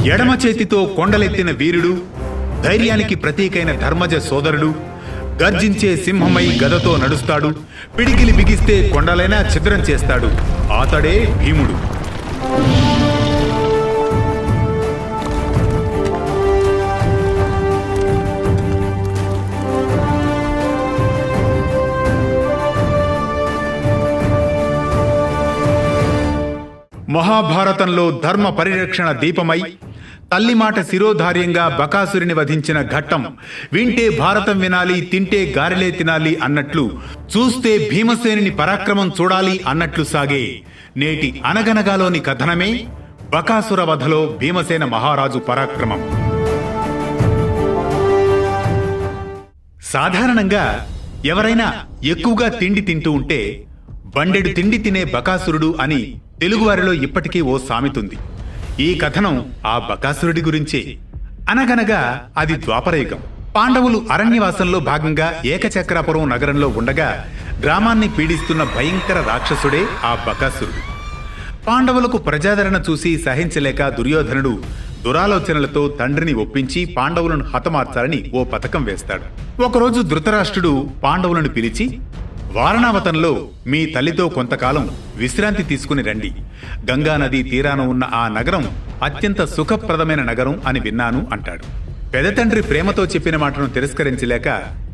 ఎడమ చేతితో కొండలెత్తిన వీరుడు, ధైర్యానికి ప్రతీకైన ధర్మజ సోదరుడు, గర్జించే సింహమై గదతో నడుస్తాడు, పిడికిలి బిగిస్తే కొండలైనా ఛిద్రం చేస్తాడు. అతడే భీముడు. మహాభారతంలో ధర్మ పరిరక్షణ దీపమై తల్లి మాట శిరోధార్యంగా బకాసురుని వధించిన ఘట్టం వింటే భారతం వినాలి, తింటే గారెలే తినాలి అన్నట్లు, చూస్తే భీమసేనుని పరాక్రమం చూడాలి అన్నట్లు సాగే నేటి అనగనగాలోని కథనమే బకాసుర వధలో భీమసేన మహారాజు పరాక్రమం. సాధారణంగా ఎవరైనా ఎక్కువగా తిండి తింటూ ఉంటే బండెడు తిండి తినే బకాసురుడు అని తెలుగువారిలో ఇప్పటికీ ఓ సామెతుంది. ఈ కథనం ఆ బకాసురుడి గురించే. అనగనగా అది ద్వాపరయుగం. పాండవులు అరణ్యవాసంలో భాగంగా ఏకచక్రాపురం నగరంలో ఉండగా గ్రామాన్ని పీడిస్తున్న భయంకర రాక్షసుడే ఆ బకాసురుడు. పాండవులకు ప్రజాదరణ చూసి సహించలేక దుర్యోధనుడు దురాలోచనలతో తండ్రిని ఒప్పించి పాండవులను హతమార్చాలని ఓ పథకం వేస్తాడు. ఒకరోజు ధృతరాష్ట్రుడు పాండవులను పిలిచి, వారణావతంలో మీ తల్లితో కొంతకాలం విశ్రాంతి తీసుకుని రండి. గంగానది తీరాన ఉన్న ఆ నగరం అత్యంత సుఖప్రదమైన నగరం అని విన్నాను అంటాడు. పెదతండ్రి ప్రేమతో చెప్పిన మాటను తిరస్కరించలేక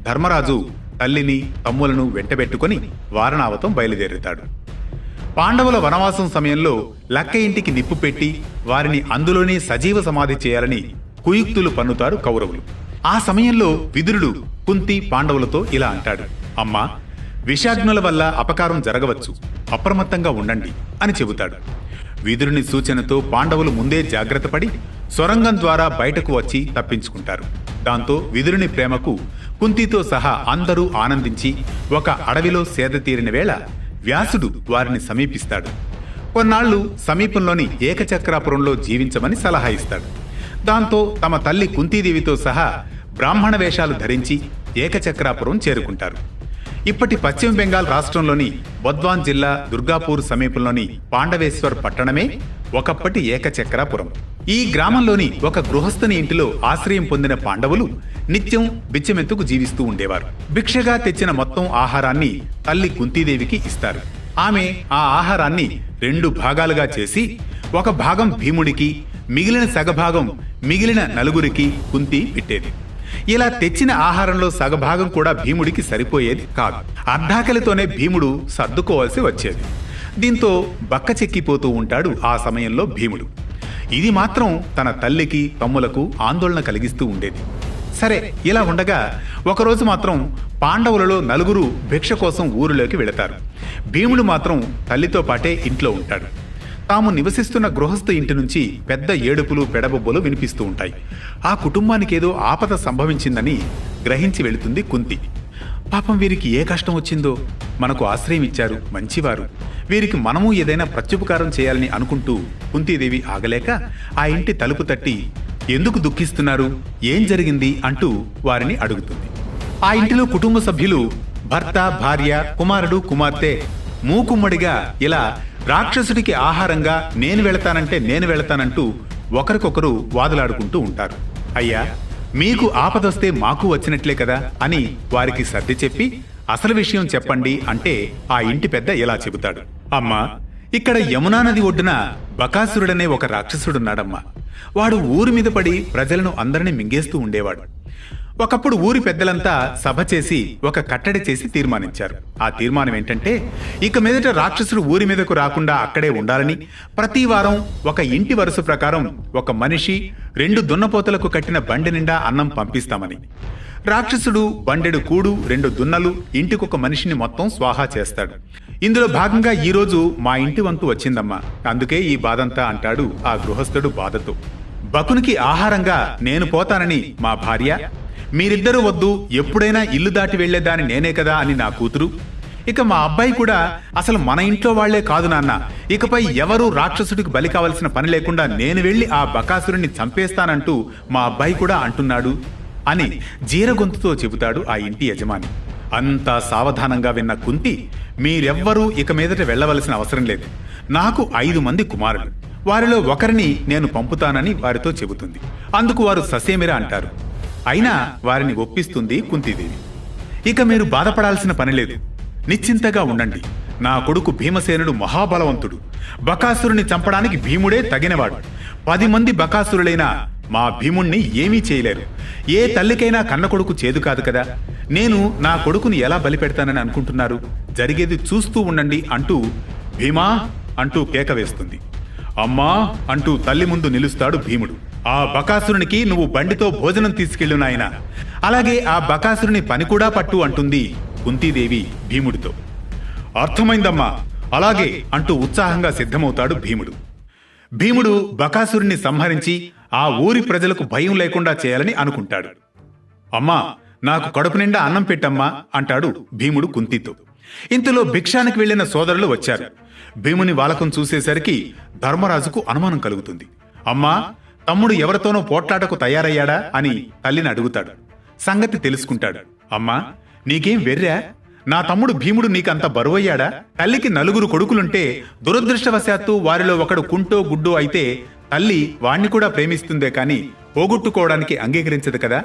ధర్మరాజు తల్లిని తమ్ములను వెంటబెట్టుకుని వారణావతం బయలుదేరుతాడు. పాండవుల వనవాసం సమయంలో లక్క ఇంటికి నిప్పు పెట్టి వారిని అందులోనే సజీవ సమాధి చేయాలని కుయుక్తులు పన్నుతారు కౌరవులు. ఆ సమయంలో విదురుడు కుంతి పాండవులతో ఇలా అంటాడు, అమ్మా, విషాగ్నుల వల్ల అపకారం జరగవచ్చు, అప్రమత్తంగా ఉండండి అని చెబుతాడు. విదురుని సూచనతో పాండవులు ముందే జాగ్రత్త పడి సొరంగం ద్వారా బయటకు వచ్చి తప్పించుకుంటారు. దాంతో విదురుని ప్రేమకు కుంతితో సహా అందరూ ఆనందించి ఒక అడవిలో సేద తీరిన వేళ వ్యాసుడు వారిని సమీపిస్తాడు. కొన్నాళ్లు సమీపంలోని ఏకచక్రాపురంలో జీవించమని సలహా ఇస్తాడు. దాంతో తమ తల్లి కుంతీదేవితో సహా బ్రాహ్మణ వేషాలు ధరించి ఏకచక్రాపురం చేరుకుంటారు. ఇప్పటి పశ్చిమ బెంగాల్ రాష్ట్రంలోని బద్వాన్ జిల్లా దుర్గాపూర్ సమీపంలోని పాండవేశ్వర్ పట్టణమే ఒకప్పటి ఏకచక్రాపురం. ఈ గ్రామంలోని ఒక గృహస్థుని ఇంటిలో ఆశ్రయం పొందిన పాండవులు నిత్యం బిచ్చమెత్తుకు జీవిస్తూ ఉండేవారు. భిక్షగా తెచ్చిన మొత్తం ఆహారాన్ని తల్లి కుంతీదేవికి ఇస్తారు. ఆమె ఆ ఆహారాన్ని 2 భాగాలుగా చేసి ఒక భాగం భీముడికి, మిగిలిన సగభాగం మిగిలిన నలుగురికి కుంతి పెట్టేది. ఇలా తెచ్చిన ఆహారంలో సగభాగం కూడా భీముడికి సరిపోయేది కాదు. అర్ధాకలితోనే భీముడు సర్దుకోవాల్సి వచ్చేది. దీంతో బక్క చెక్కిపోతూ ఉంటాడు ఆ సమయంలో భీముడు. ఇది మాత్రం తన తల్లికి తమ్ములకు ఆందోళన కలిగిస్తూ ఉండేది. సరే, ఇలా ఉండగా ఒకరోజు మాత్రం పాండవులలో 4 భిక్ష కోసం ఊరిలోకి వెళతారు. భీముడు మాత్రం తల్లితో పాటే ఇంట్లో ఉంటాడు. తాము నివసిస్తున్న గృహస్థ ఇంటి నుంచి పెద్ద ఏడుపులు పెడబొబ్బలు వినిపిస్తూ ఉంటాయి. ఆ కుటుంబానికేదో ఆపద సంభవించిందని గ్రహించి వెళుతుంది కుంతి. పాపం, వీరికి ఏ కష్టం వచ్చిందో, మనకు ఆశ్రయం ఇచ్చారు, మంచివారు, వీరికి మనము ఏదైనా ప్రత్యుపకారం చేయాలని అనుకుంటూ కుంతీదేవి ఆగలేక ఆ ఇంటి తలుపు తట్టి, ఎందుకు దుఃఖిస్తున్నారు, ఏం జరిగింది అంటూ వారిని అడుగుతుంది. ఆ ఇంటిలో కుటుంబ సభ్యులు భర్త, భార్య, కుమారుడు, కుమార్తె మూకుమ్మడిగా ఇలా రాక్షసుడికి ఆహారంగా నేను వెళతానంటూ ఒకరికొకరు వాదులాడుకుంటూ ఉంటారు. అయ్యా, మీకు ఆపదొస్తే మాకు వచ్చినట్లే కదా అని వారికి సర్ది చెప్పి అసలు విషయం చెప్పండి అంటే ఆ ఇంటి పెద్ద ఇలా చెబుతాడు. అమ్మా, ఇక్కడ యమునా నది ఒడ్డున బకాసురుడనే ఒక రాక్షసుడున్నాడమ్మా. వాడు ఊరి మీద పడి ప్రజలను అందరినీ మింగేస్తూ ఉండేవాడు. ఒకప్పుడు ఊరి పెద్దలంతా సభ చేసి ఒక కట్టడి చేసి తీర్మానించారు. ఆ తీర్మానం ఏంటంటే, ఇక మీదట రాక్షసుడు ఊరి మీదకు రాకుండా అక్కడే ఉండాలని, ప్రతి వారం ఒక ఇంటి వరుస ప్రకారం ఒక మనిషి 2 దున్నపోతలకు కట్టిన బండి నిండా అన్నం పంపిస్తామని. రాక్షసుడు బండెడు కూడు, 2 దున్నలు, ఇంటికొక మనిషిని మొత్తం స్వాహా చేస్తాడు. ఇందులో భాగంగా ఈరోజు మా ఇంటి వంతు వచ్చిందమ్మా, అందుకే ఈ బాధంతా అంటాడు ఆ గృహస్థుడు బాధతో. బకునికి ఆహారంగా నేను పోతానని మా భార్య, మీరిద్దరూ వద్దు, ఎప్పుడైనా ఇల్లు దాటి వెళ్లేదాని నేనే కదా అని నా కూతురు, ఇక మా అబ్బాయి కూడా అసలు మన ఇంట్లో వాళ్లే కాదు నాన్న, ఇకపై ఎవరూ రాక్షసుడికి బలి కావలసిన పని లేకుండా నేను వెళ్లి ఆ బకాసురుణ్ణి చంపేస్తానంటూ మా అబ్బాయి కూడా అంటున్నాడు అని జీరగొంతుతో చెబుతాడు ఆ ఇంటి యజమాని. అంతా సావధానంగా విన్న కుంతి, మీరెవ్వరూ ఇక మీదట వెళ్లవలసిన అవసరం లేదు. నాకు 5 మంది కుమారులు, వారిలో ఒకరిని నేను పంపుతానని వారితో చెబుతుంది. అందుకు వారు ససేమిరా అంటారు. అయినా వారిని ఒప్పిస్తుంది కుంతీదేవి. ఇక మీరు బాధపడాల్సిన పనిలేదు, నిశ్చింతగా ఉండండి. నా కొడుకు భీమసేనుడు మహాబలవంతుడు. బకాసురుని చంపడానికి భీముడే తగినవాడు. 10 మంది బకాసురులైనా మా భీముణ్ణి ఏమీ చేయలేరు. ఏ తల్లికైనా కన్న కొడుకు చేదు కాదు కదా. నేను నా కొడుకుని ఎలా బలిపెడతానని అనుకుంటున్నారు? జరిగేది చూస్తూ ఉండండి అంటూ భీమా అంటూ కేక వేస్తుంది. అమ్మా అంటూ తల్లి ముందు నిలుస్తాడు భీముడు. ఆ బకాసురునికి నువ్వు బండితో భోజనం తీసుకెళ్ళు నాయనా, అలాగే ఆ బకాసురుని పని కూడా పట్టు అంటుంది కుంతీదేవి భీముడితో. అర్థమైందమ్మా, అలాగే అంటూ ఉత్సాహంగా సిద్ధమవుతాడు భీముడు. భీముడు బకాసురుణ్ణి సంహరించి ఆ ఊరి ప్రజలకు భయం లేకుండా చేయాలని అనుకుంటాడు. అమ్మా, నాకు కడుపు నిండా అన్నం పెట్టమ్మా అంటాడు భీముడు కుంతీతో. ఇంతలో భిక్షానికి వెళ్లిన సోదరులు వచ్చారు. భీముని వాలకం చూసేసరికి ధర్మరాజుకు అనుమానం కలుగుతుంది. అమ్మా, తమ్ముడు ఎవరితోనో పోట్లాటకు తయారయ్యాడా అని తల్లిని అడుగుతాడు. సంగతి తెలుసుకుంటాడు. అమ్మా, నీకేం వెర్రా? నా తమ్ముడు భీముడు నీకంత బరువయ్యాడా? తల్లికి 4 కొడుకులుంటే దురదృష్టవశాత్తు వారిలో ఒకడు కుంటో గుడ్డో అయితే తల్లి వాణ్ణి కూడా ప్రేమిస్తుందే కాని పోగొట్టుకోవడానికి అంగీకరించదు కదా.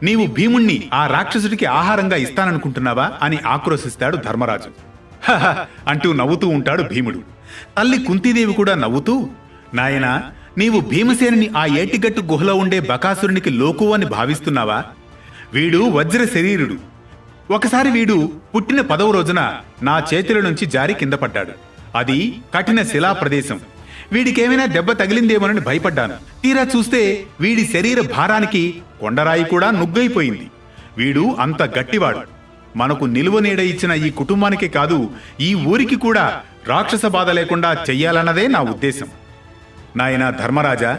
నీవు భీముణ్ణి ఆ రాక్షసుడికి ఆహారంగా ఇస్తాననుకుంటున్నావా అని ఆక్రోశిస్తాడు ధర్మరాజు. హహ అంటూ నవ్వుతూ ఉంటాడు భీముడు. తల్లి కుంతీదేవి కూడా నవ్వుతూ, నాయనా, నీవు భీమసేనుని ఆ ఏటిగట్టు గుహలో ఉండే బకాసురునికి లోకు అని భావిస్తున్నావా? వీడు వజ్ర శరీరుడు. ఒకసారి వీడు పుట్టిన 10వ రోజున నా చేతుల నుంచి జారి కింద పడ్డాడు. అది కఠిన శిలా ప్రదేశం. వీడికేమైనా దెబ్బ తగిలిందేమోనని భయపడ్డాను. తీరా చూస్తే వీడి శరీర భారానికి కొండరాయి కూడా నుగ్గైపోయింది. వీడు అంత గట్టివాడు. మనకు నిలువ నీడ ఇచ్చిన ఈ కుటుంబానికి కాదు, ఈ ఊరికి కూడా రాక్షస బాధ లేకుండా చెయ్యాలన్నదే నా ఉద్దేశం. నాయనా ధర్మరాజా,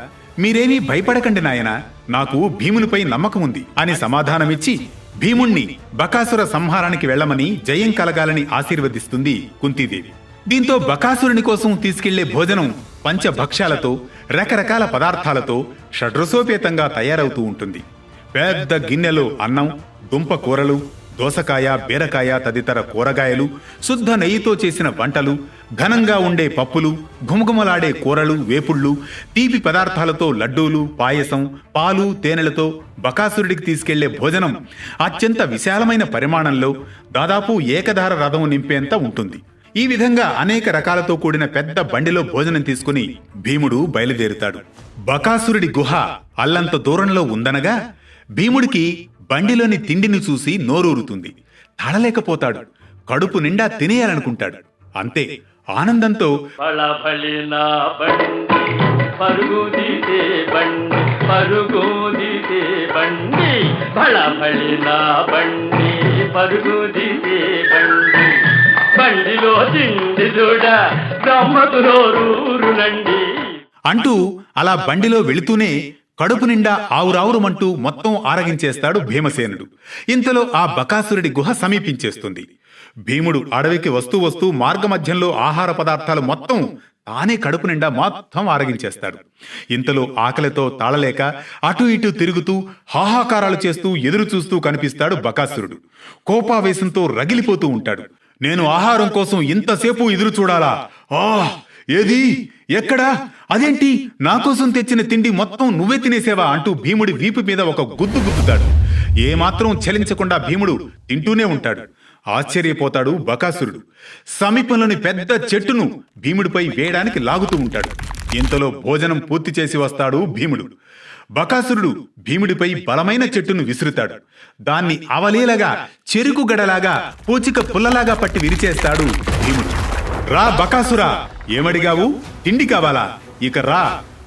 మీరేమీ భయపడకండి నాయనా, నాకు భీమునిపై నమ్మకం ఉంది అని సమాధానమిచ్చి భీముణ్ణి బకాసుర సంహారానికి వెళ్లమని జయం కలగాలని ఆశీర్వదిస్తుంది కుంతీదేవి. దీంతో బకాసురుని కోసం తీసుకెళ్లే భోజనం పంచభక్ష్యాలతో, రకరకాల పదార్థాలతో షడ్రసోపేతంగా తయారవుతూ ఉంటుంది. పెద్ద గిన్నెలో అన్నం, దుంప కూరలు, దోసకాయ, బీరకాయ తదితర కూరగాయలు, శుద్ధ నెయ్యితో చేసిన వంటలు, ఘనంగా ఉండే పప్పులు, ఘుమఘుమలాడే కూరలు, వేపుళ్ళు, తీపి పదార్థాలతో లడ్డూలు, పాయసం, పాలు, తేనెలతో బకాసురుడికి తీసుకెళ్లే భోజనం అత్యంత విశాలమైన పరిమాణంలో దాదాపు ఏకధార రథం నింపేంత ఉంటుంది. ఈ విధంగా అనేక రకాలతో కూడిన పెద్ద బండిలో భోజనం తీసుకుని భీముడు బయలుదేరుతాడు. బకాసురుడి గుహ అల్లంత దూరంలో ఉందనగా భీముడికి బండిలోని తిండిని చూసి నోరూరుతుంది. తాళలేకపోతాడు. కడుపు నిండా తినేయాలనుకుంటాడు. అంతే, ఆనందంతో అంటూ అలా బండిలో వెళుతూనే కడుపు నిండా ఆవురావురమంటూ మొత్తం ఆరగించేస్తాడు భీమసేనుడు. ఇంతలో ఆ బకాసురుడి గుహ సమీపించేస్తుంది. భీముడు అడవికి వస్తూ వస్తూ మార్గమధ్యంలో ఆహార పదార్థాలు మొత్తం తానే కడుపు నిండా మొత్తం ఆరగించేస్తాడు. ఇంతలో ఆకలితో తాళలేక అటు ఇటు తిరుగుతూ హాహాకారాలు చేస్తూ ఎదురు చూస్తూ కనిపిస్తాడు బకాసురుడు. కోపావేశంతో రగిలిపోతూ ఉంటాడు. నేను ఆహారం కోసం ఇంతసేపు ఎదురు చూడాలా? ఏది, ఎక్కడా, అదేంటి, నా కోసం తెచ్చిన తిండి మొత్తం నువ్వే తినేసేవా అంటూ భీముడి వీపు మీద ఒక గుద్దు గుద్దుతాడు. ఏమాత్రం చలించకుండా భీముడు తింటూనే ఉంటాడు. ఆశ్చర్యపోతాడు బకాసురుడు. సమీపంలోని పెద్ద చెట్టును భీముడిపై వేయడానికి లాగుతూ ఉంటాడు. ఇంతలో భోజనం పూర్తి చేసి వస్తాడు భీముడు. బకాసురుడు భీముడిపై బలమైన చెట్టును విసురుతాడు. దాన్ని అవలీలగా చెరుకు గడలాగా పూచిక పుల్లలాగా పట్టి విరిచేస్తాడు భీముడు. రా బకాసురా, ఏమడిగావు? తిండి కావాలా? ఇక రా,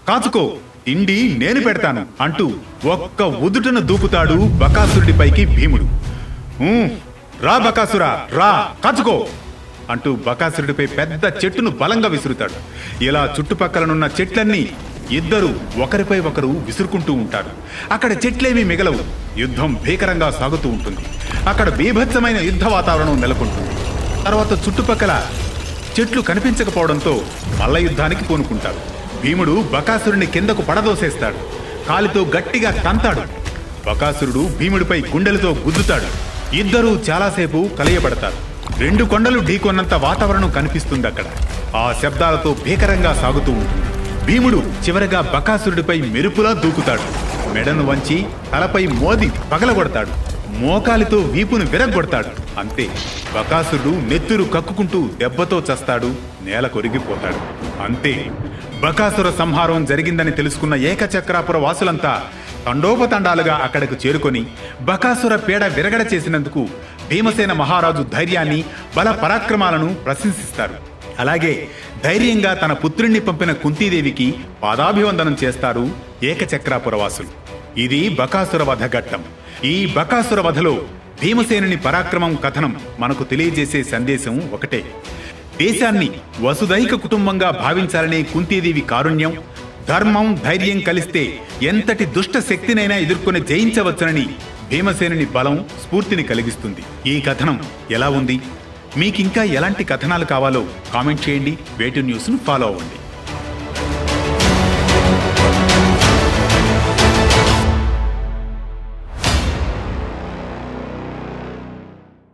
కాచుకో, తిండి నేను పెడతాను అంటూ ఒక్క ఉదుటను దూకుతాడు బకాసురుడిపైకి భీముడు. రా బకాసురా, రా, కాచుకో అంటూ బకాసురుడిపై పెద్ద చెట్టును బలంగా విసురుతాడు. ఇలా చుట్టుపక్కలనున్న చెట్లన్నీ ఇద్దరు ఒకరిపై ఒకరు విసురుకుంటూ ఉంటారు. అక్కడ చెట్లేమీ మిగలవు. యుద్ధం భీకరంగా సాగుతూ ఉంటుంది. అక్కడ బీభత్సమైన యుద్ధ వాతావరణం నెలకొంటుంది. తర్వాత చుట్టుపక్కల చెట్లు కనిపించకపోవడంతో మల్ల యుద్ధానికి పూనుకుంటాడు. భీముడు బకాసురుని కిందకు పడదోసేస్తాడు. కాలితో గట్టిగా తంతాడు. బకాసురుడు భీముడిపై గుండెలతో గుద్దుతాడు. ఇద్దరూ చాలాసేపు కలియబడతారు. 2 కొండలు ఢీకొన్నంత వాతావరణం కనిపిస్తుంది అక్కడ. ఆ శబ్దాలతో భీకరంగా సాగుతూ ఉంటుంది. భీముడు చివరగా బకాసురుడిపై మెరుపులా దూకుతాడు. మెడను వంచి తలపై మోది పగలగొడతాడు. మోకాలితో వీపును విరగ్గొడతాడు. అంతే, బకాసురుడు నెత్తురు కక్కుకుంటూ దెబ్బతో చస్తాడు, నేల కొరిగిపోతాడు. అంతే, బకాసుర సంహారం జరిగిందని తెలుసుకున్న ఏకచక్రాపుర వాసులంతా తండోపతండాలుగా అక్కడకు చేరుకొని బకాసుర పీడ విరగడ చేసినందుకు భీమసేన మహారాజు ధైర్యాన్ని, బల పరాక్రమాలను ప్రశంసిస్తారు. అలాగే ధైర్యంగా తన పుత్రుణ్ణి పంపిన కుంతీదేవికి పాదాభివందనం చేస్తారు ఏకచక్రాపుర వాసులు. ఇది బకాసుర వధ ఘట్టం. ఈ బకాసుర వధలో భీమసేనుని పరాక్రమం కథనం మనకు తెలియజేసే సందేశం ఒకటే: దేశాన్ని వసుదైక కుటుంబంగా భావించాలనే కుంతీదేవి కారుణ్యం, ధర్మం, ధైర్యం కలిస్తే ఎంతటి దుష్ట శక్తినైనా ఎదుర్కొని జయించవచ్చునని భీమసేనుని బలం, స్ఫూర్తిని కలిగిస్తుంది. ఈ కథనం ఎలా ఉంది? మీకింకా ఎలాంటి కథనాలు కావాలో కామెంట్ చేయండి. వేటు న్యూస్ను ఫాలో అవ్వండి.